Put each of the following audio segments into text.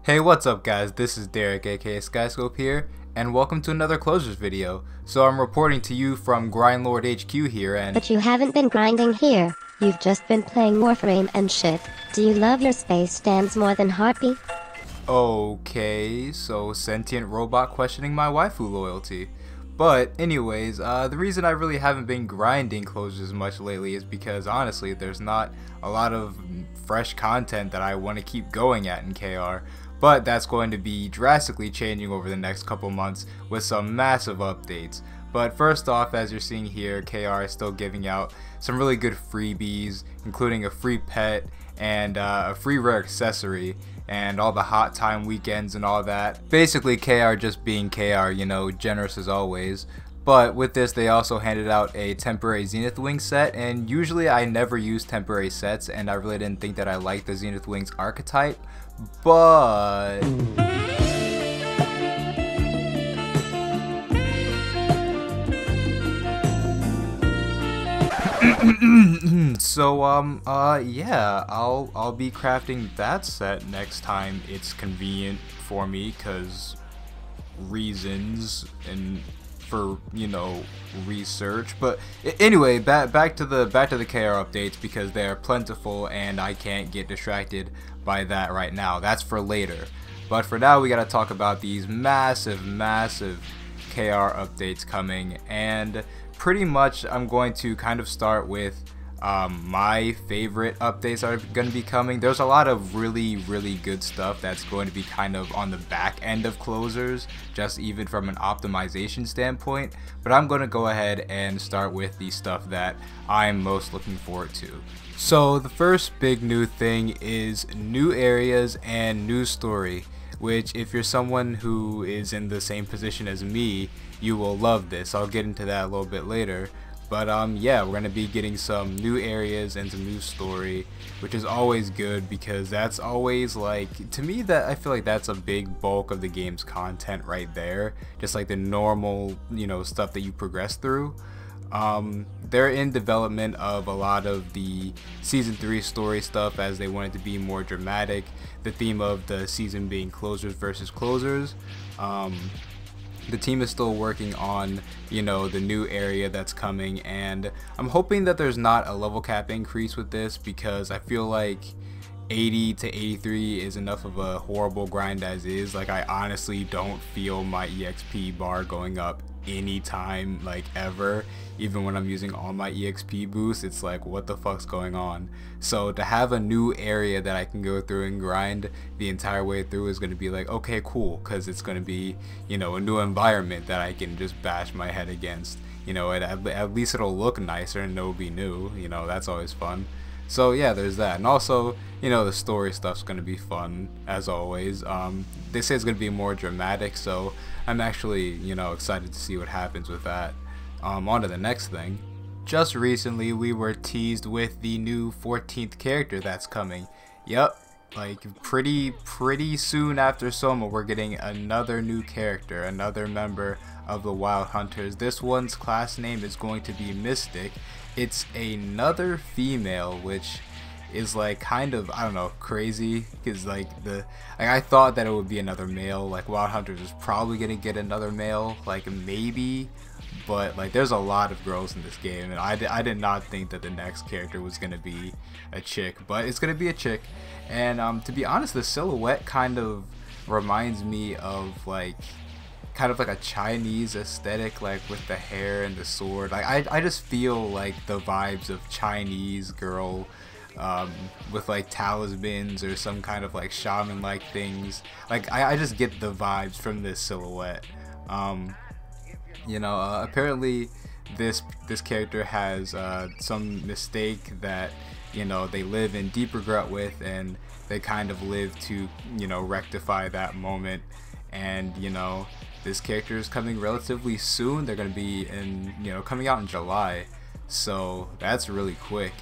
Hey, what's up guys, this is Derek aka SkyScope here, and welcome to another Closures video. So I'm reporting to you from Grindlord HQ here, and But you haven't been grinding here, you've just been playing Warframe and shit. Do you love your space stamps more than Harpy? okay, so sentient robot questioning my waifu loyalty. But anyways, the reason I really haven't been grinding Closures much lately is because honestly there's not a lot of fresh content that I want to keep going at in KR. But that's going to be drastically changing over the next couple months with some massive updates. But first off, as you're seeing here, KR is still giving out some really good freebies, including a free pet and a free rare accessory and all the hot time weekends and all that. Basically KR just being KR, you know, generous as always. But with this, they also handed out a temporary Zenith Wing set, and usually I never use temporary sets, and I really didn't think that I liked the Zenith Wings archetype, but yeah, I'll be crafting that set next time it's convenient for me, cause reasons and for, you know, research. But anyway, back to the KR updates, because they are plentiful and I can't get distracted by that right now. That's for later. But for now, we gotta talk about these massive KR updates coming, and pretty much I'm going to kind of start with my favorite updates that are going to be coming. There's a lot of really good stuff that's going to be kind of on the back end of Closers, just even from an optimization standpoint, but I'm going to go ahead and start with the stuff that I'm most looking forward to. So the first big new thing is new areas and new story, which if you're someone who is in the same position as me, you will love this. I'll get into that a little bit later. But yeah, we're going to be getting some new areas and some new story, which is always good, because that's always, like, to me, that I feel like that's a big bulk of the game's content right there. Just like the normal, you know, stuff that you progress through. They're in development of a lot of the season 3 story stuff, as they want it to be more dramatic. The theme of the season being Closers versus Closers. The team is still working on, you know, the new area that's coming, and I'm hoping that there's not a level cap increase with this, because I feel like 80 to 83 is enough of a horrible grind as is. Like, I honestly don't feel my EXP bar going up anytime, like, ever. Even when I'm using all my EXP boosts, it's like, what the fuck's going on? So to have a new area that I can go through and grind the entire way through is going to be like, okay, cool, because it's going to be, you know, a new environment that I can just bash my head against. You know, at least it'll look nicer and it'll be new, you know, that's always fun. So yeah, there's that. And also, you know, the story stuff's going to be fun, as always. They say it's going to be more dramatic, so I'm actually, you know, excited to see what happens with that. On to the next thing. Just recently, we were teased with the new 14th character that's coming. Yep, like pretty soon after Soma, we're getting another new character, another member of the Wild Hunters. This one's class name is going to be Mystic. It's another female, which is like kind of, I don't know, crazy, because like I thought that it would be another male. Like, Wild Hunters is probably gonna get another male, like maybe, but like there's a lot of girls in this game, and I did not think that the next character was gonna be a chick, but it's gonna be a chick. And to be honest, the silhouette kind of reminds me of like kind of like a Chinese aesthetic, like with the hair and the sword. Like I just feel like the vibes of Chinese girl with like talismans or some kind of like shaman like things. Like I just get the vibes from this silhouette. You know, apparently this character has some mistake that, you know, they live in deep regret with, and they kind of live to, you know, rectify that moment. And, you know, this character is coming relatively soon. They're going to be in, you know, coming out in July, so that's really quick.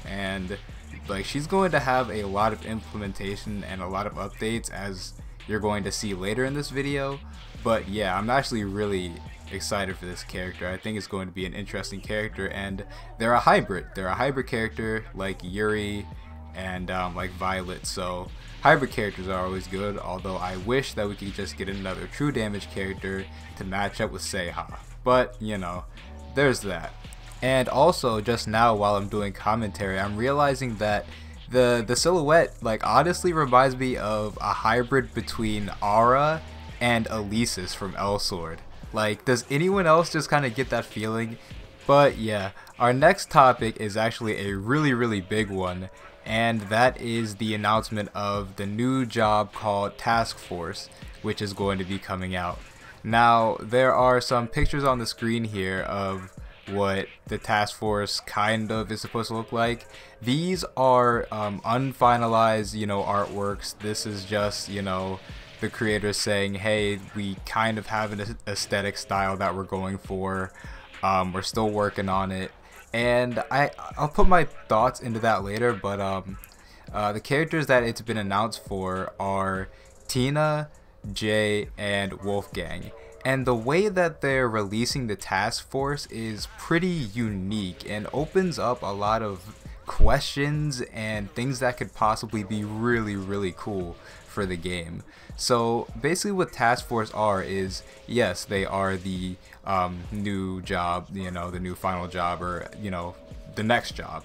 And like, she's going to have a lot of implementation and a lot of updates, as you're going to see later in this video. But yeah, I'm actually really excited for this character. I think it's going to be an interesting character, and they're a hybrid. They're a hybrid character like Yuri and like Violet. So hybrid characters are always good, although I wish that we could just get another true damage character to match up with Seiha. But you know, there's that. And also, just now while I'm doing commentary, I'm realizing that the silhouette like honestly reminds me of a hybrid between Aura and Alesis from Elsword. Like, does anyone else just kind of get that feeling? But yeah, our next topic is actually a really big one, and that is the announcement of the new job called Task Force, which is going to be coming out. Now, there are some pictures on the screen here of what the task force kind of is supposed to look like. These are unfinalized, you know, artworks. This is just, you know, the creators saying, hey, we kind of have an aesthetic style that we're going for. We're still working on it, and I'll put my thoughts into that later. But the characters that it's been announced for are Tina, Jay, and Wolfgang. And the way that they're releasing the task force is pretty unique and opens up a lot of questions and things that could possibly be really cool for the game. So basically what task force are is, yes, they are the new job, you know, the new final job, or you know, the next job,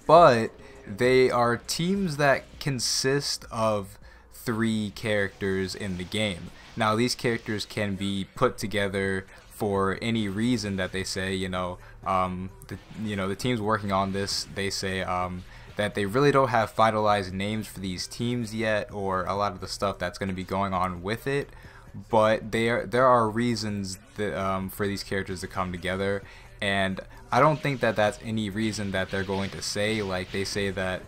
but they are teams that consist of 3 characters in the game. Now these characters can be put together for any reason that they say, you know, the teams working on this, they say that they really don't have finalized names for these teams yet, or a lot of the stuff that's going to be going on with it, but there are reasons that, for these characters to come together, and I don't think that that's any reason that they're going to say. Like, they say that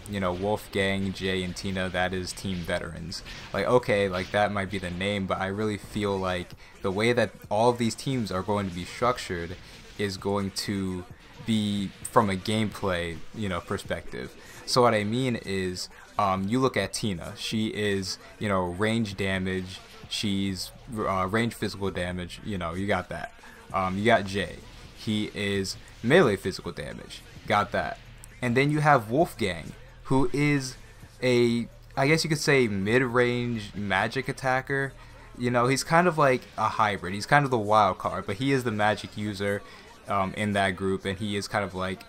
you know, Wolfgang, Jay, and Tina, that is team veterans. Like, okay, like that might be the name, but I really feel like the way that all of these teams are going to be structured is going to be from a gameplay, you know, perspective. So what I mean is, you look at Tina. She is, you know, range damage. She's range physical damage. You know, you got that. You got Jay. He is melee physical damage. Got that. And then you have Wolfgang, who is a, I guess you could say, mid-range magic attacker. You know, he's kind of like a hybrid. He's kind of the wild card, but he is the magic user in that group, and he is kind of like,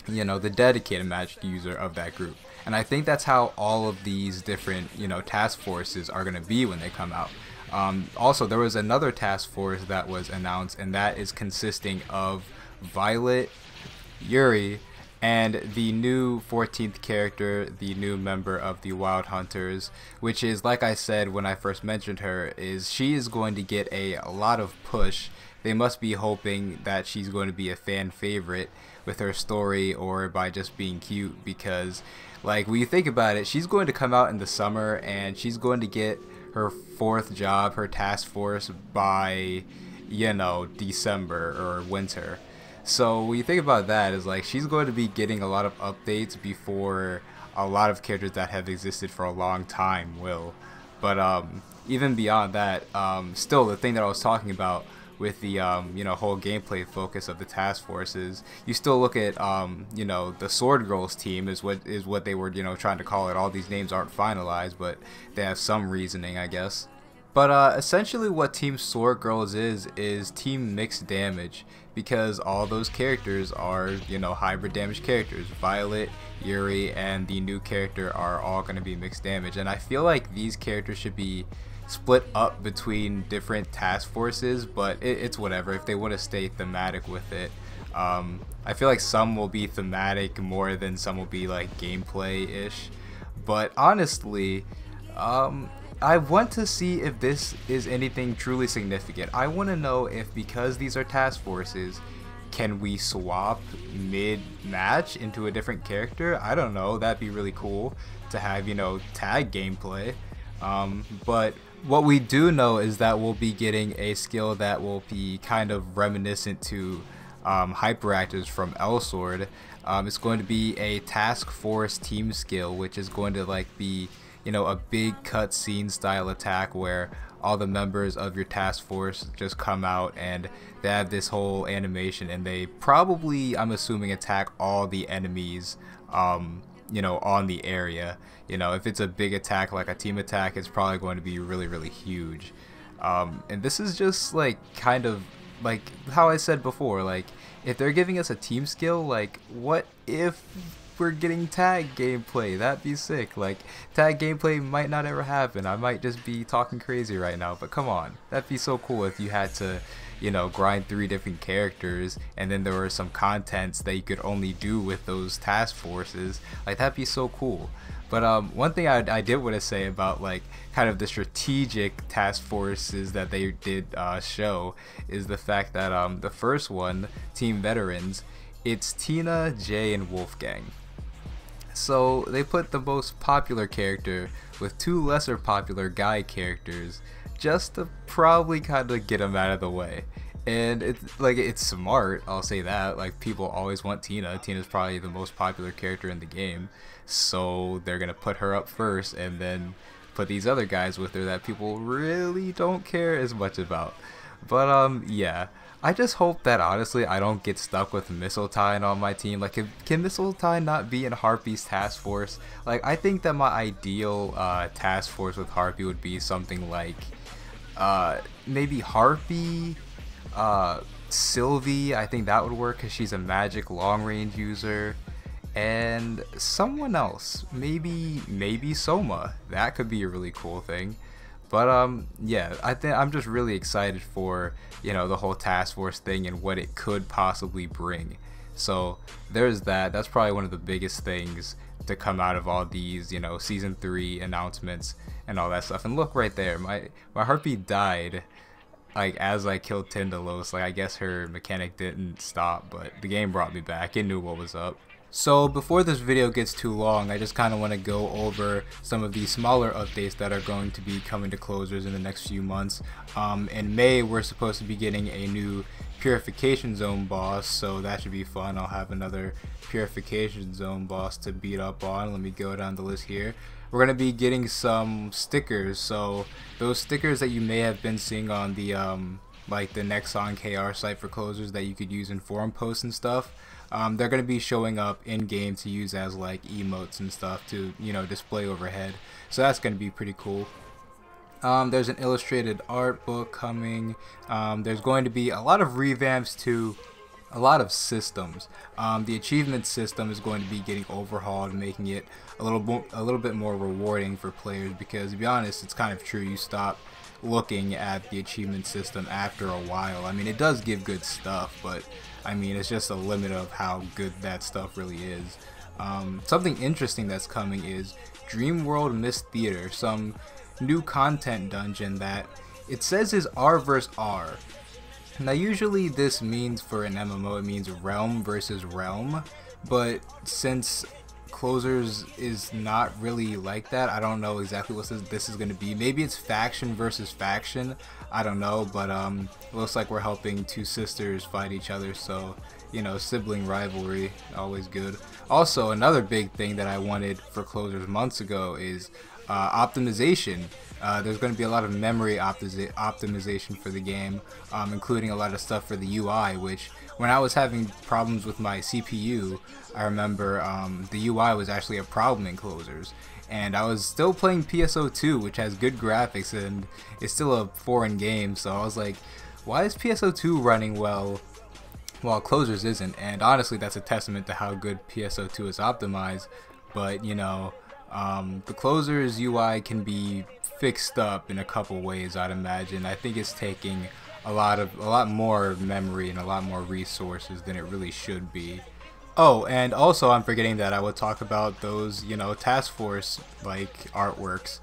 you know, the dedicated magic user of that group. And I think that's how all of these different, you know, task forces are going to be when they come out. Also, there was another task force that was announced, and that is consisting of Violet, Yuri, and the new 14th character, the new member of the Wild Hunters, which is, like I said when I first mentioned her, is she is going to get a lot of push. They must be hoping that she's going to be a fan favorite with her story, or by just being cute, because like when you think about it, she's going to come out in the summer and she's going to get her 4th job, her task force, by, you know, December or winter. So when you think about that, is like she's going to be getting a lot of updates before a lot of characters that have existed for a long time will. But even beyond that, still the thing that I was talking about with the you know, whole gameplay focus of the task forces, you still look at you know, the Sword Girls team is what they were, you know, trying to call it. All these names aren't finalized, but they have some reasoning, I guess. But essentially what Team Sword Girls is Team Mixed Damage, because all those characters are, you know, hybrid damage characters. Violet, Yuri, and the new character are all going to be mixed damage, and I feel like these characters should be split up between different task forces, but it's whatever if they want to stay thematic with it. I feel like some will be thematic more than some will be like gameplay-ish, but honestly, I want to see if this is anything truly significant. I want to know if, because these are task forces, can we swap mid-match into a different character? I don't know, that'd be really cool to have, you know, tag gameplay. But what we do know is that we'll be getting a skill that will be kind of reminiscent to Hyperactives from Elsword. It's going to be a task force team skill, which is going to like be, you know, a big cutscene style attack where all the members of your task force just come out, and they have this whole animation, and they probably, I'm assuming, attack all the enemies you know, on the area. You know, if it's a big attack like a team attack, it's probably going to be really huge. And this is just like kind of like how I said before, like if they're giving us a team skill, like what if we're getting tag gameplay? That'd be sick. Like tag gameplay might not ever happen. I might just be talking crazy right now, but come on, that'd be so cool if you had to, you know, grind 3 different characters, and then there were some contents that you could only do with those task forces. Like that'd be so cool. But one thing I did want to say about like kind of the strategic task forces that they did show is the fact that the first one, Team Veterans, it's Tina, Jay, and Wolfgang. So they put the most popular character with 2 lesser popular guy characters just to probably kind of get them out of the way. And it's like, it's smart, I'll say that. Like people always want Tina. Tina's probably the most popular character in the game, so they're gonna put her up first and then put these other guys with her that people really don't care as much about. But yeah, I just hope that honestly I don't get stuck with Mistletoe on my team. Like can Mistletoe not be in Harpy's task force? Like I think that my ideal task force with Harpy would be something like maybe Harpy, Sylvie. I think that would work because she's a magic long range user, and someone else, maybe Soma. That could be a really cool thing. But yeah, I think I'm just really excited for, you know, the whole task force thing and what it could possibly bring. So there's that. That's probably one of the biggest things to come out of all these, you know, season 3 announcements and all that stuff. And look right there, my Harpy died like as I killed Tindalos. Like I guess her mechanic didn't stop, but the game brought me back. It knew what was up. So before this video gets too long, I just kind of want to go over some of these smaller updates that are going to be coming to closers in the next few months. In May, we're supposed to be getting a new Purification Zone boss, so that should be fun. I'll have another Purification Zone boss to beat up on. Let me go down the list here. We're going to be getting some stickers, so those stickers that you may have been seeing on the like the Nexon KR site for closers that you could use in forum posts and stuff. They're going to be showing up in game to use as like emotes and stuff to, you know, display overhead. So that's going to be pretty cool. There's an illustrated art book coming. There's going to be a lot of revamps to a lot of systems. The achievement system is going to be getting overhauled, making it a little bit more rewarding for players, because to be honest, it's kind of true, you stop looking at the achievement system after a while. I mean, it does give good stuff, but I mean, it's just a limit of how good that stuff really is. Something interesting that's coming is Dream World Mist Theater, some new content dungeon that it says is R versus R. Now usually this means, for an MMO, it means realm versus realm, but since Closers is not really like that, I don't know exactly what this is going to be. Maybe it's faction versus faction, I don't know, but it looks like we're helping 2 sisters fight each other, so, you know, sibling rivalry, always good. Also, another big thing that I wanted for Closers months ago is optimization. There's going to be a lot of memory optimization for the game, including a lot of stuff for the UI, which when I was having problems with my CPU, I remember the UI was actually a problem in Closers. And I was still playing PSO2, which has good graphics and it's still a foreign game, so I was like, why is PSO2 running well while Closers isn't? And honestly, that's a testament to how good PSO2 is optimized. But you know, the Closers UI can be fixed up in a couple ways, I'd imagine. I think it's taking a lot more memory and a lot more resources than it really should be. Oh, and also I'm forgetting that I would talk about those, you know, task force like artworks.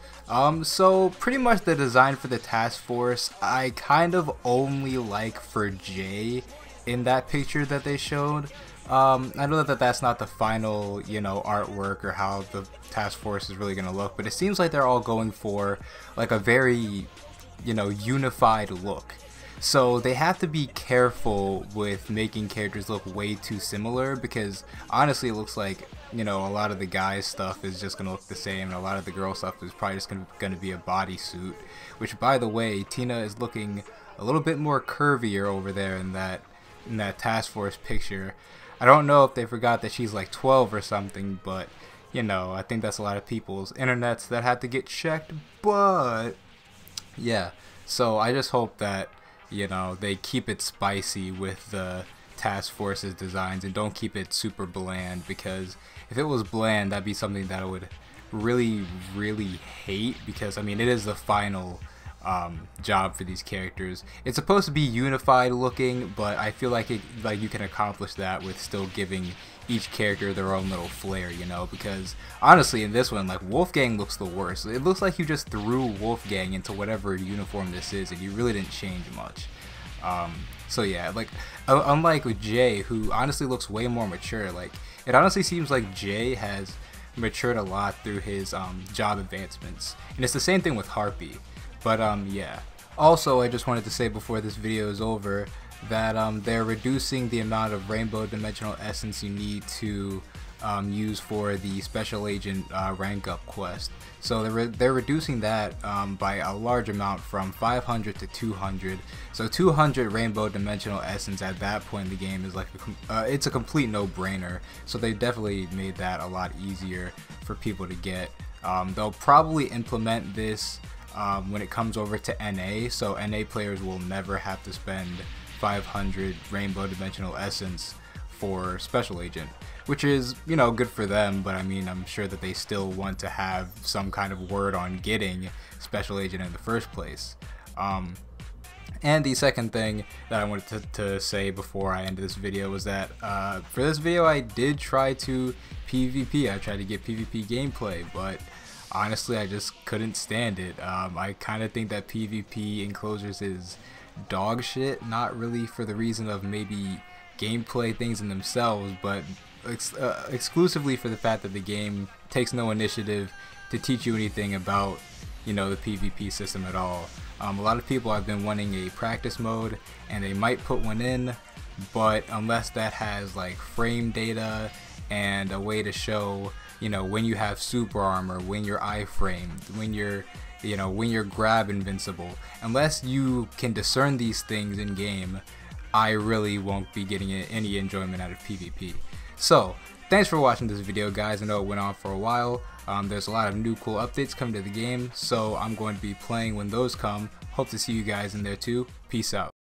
So pretty much the design for the task force, I kind of only like for Jay in that picture that they showed. I know that that's not the final, you know, artwork or how the task force is really going to look, but it seems like they're all going for like a very, you know, unified look. So they have to be careful with making characters look way too similar, because honestly it looks like, you know, a lot of the guys stuff is just gonna look the same, and a lot of the girl stuff is probably just gonna be a bodysuit. Which, by the way, Tina is looking a little bit more curvier over there in that task force picture. I don't know if they forgot that she's like 12 or something, but you know, I think that's a lot of people's internets that had to get checked. But yeah, so I just hope that, you know, they keep it spicy with the task force's designs and don't keep it super bland, because if it was bland, that'd be something that I would really hate, because I mean, it is the final job for these characters. It's supposed to be unified looking, but I feel like you can accomplish that with still giving each character their own little flair, you know, because honestly in this one, like, Wolfgang looks the worst. It looks like you just threw Wolfgang into whatever uniform this is and you really didn't change much. So yeah, like, unlike with Jay, who honestly looks way more mature, like, it honestly seems like Jay has matured a lot through his job advancements, and it's the same thing with Harpy. But yeah. Also, I just wanted to say before this video is over that they're reducing the amount of rainbow dimensional essence you need to use for the special agent rank up quest. So they're reducing that by a large amount, from 500 to 200. So 200 rainbow dimensional essence at that point in the game is like it's a complete no-brainer. So they definitely made that a lot easier for people to get. They'll probably implement this when it comes over to NA, so NA players will never have to spend 500 rainbow dimensional essence for special agent, which is, you know, good for them, but I mean, I'm sure that they still want to have some kind of word on getting special agent in the first place. And the second thing that I wanted to say before I end this video was that for this video I did try to PvP. I tried to get PvP gameplay, but honestly I just couldn't stand it. I kind of think that PvP enclosures is dog shit, not really for the reason of maybe gameplay things in themselves, but exclusively for the fact that the game takes no initiative to teach you anything about, you know, the PvP system at all. A lot of people have been wanting a practice mode, and they might put one in, but unless that has like frame data and a way to show, you know, when you have super armor, when you're iframed, when you're, you know, when you're grab invincible, unless you can discern these things in game, I really won't be getting any enjoyment out of PvP. So thanks for watching this video, guys. I know it went on for a while. There's a lot of new cool updates coming to the game, so I'm going to be playing when those come. Hope to see you guys in there too. Peace out.